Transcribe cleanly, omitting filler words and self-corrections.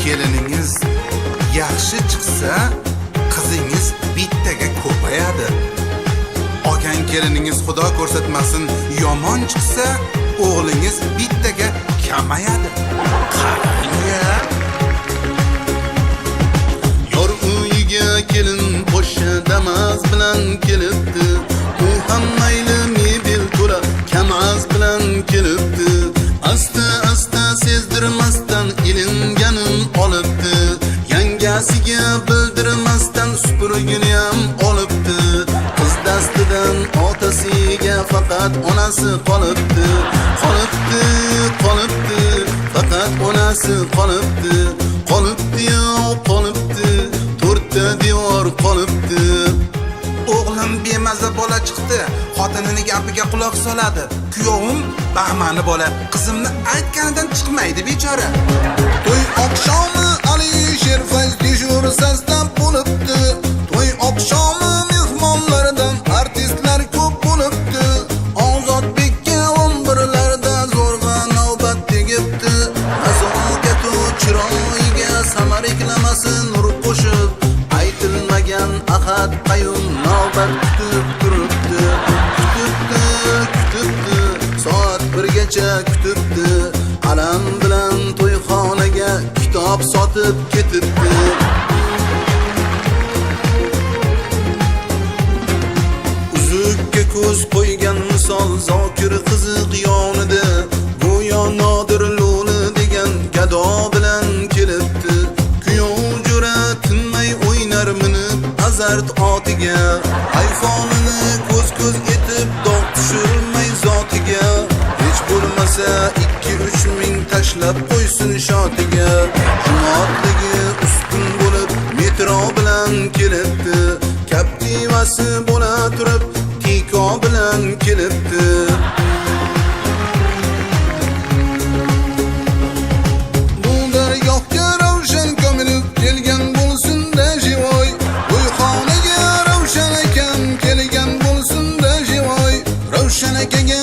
Keliningiz yaxshi chiqsa, qizingiz bittaga ko'payadi. Olgan keliningiz xudo ko'rsatmasin yomon chiqsa, o'g'lingiz bittaga kamayadi. Qarang-ya. Yor uyiga kelin qo'sha Damas bilan kelibdi. U ham mayli mebel to'la Kamaz bilan kelibdi. Asta sezdirmasdan ilinganin olibdi. Yangasiga bildirmasdan supurgini ham olibdi. Qiz dastidan otasiga faqat onasi qolibdi. Faqat onasi qolibdi. Qolibdi. To'rtta devor qolibdi. O'g'lim bemaza bola chiqdi. Xotinini gapiga quloq soladi. Kuyovim bahmani bola. Qizimni aytganidan chiqmaydi bechora. To'y oqshomi Alisher Fayz dejur sasdan bo'libdi. To'y oqshomi mehmonlardan artistlar ko'p bo'libdi. Ozodbekka 11larda zo'rg'a navbat tegibdi. Nazokatu chiroyiga samar reklamasi nur qo'shib, aytilmagan ahad qayum navbat kutib turibdi. Soat 1gacha kutibdi. Alam bilan to'yxonaga kitob sotib ketibdi. Uzukka ko'z qo'ygan misol Zokir qiziq yonida. Go'yo Nodir Lo'li degan gado bilan kelibdi. Kuyov jo'ra tinmay o'ynar minib azart otiga. Ayfonini ko'z etib dog' tushirmay zotiga. Hech bo'lmasa 2-3 ming tashlab qo'ysin shotiga. Jumotligi ustun bo'lib metro bilan kelibdi. Captivasi bo'la turib Tiko bilan kelibdi. Bu dargohga ravshan komilib kelgan bo'lsin-da jivoy. To'yxonaga ravshan akam kelgan bo'lsin-da jivoy. Ravshan akaga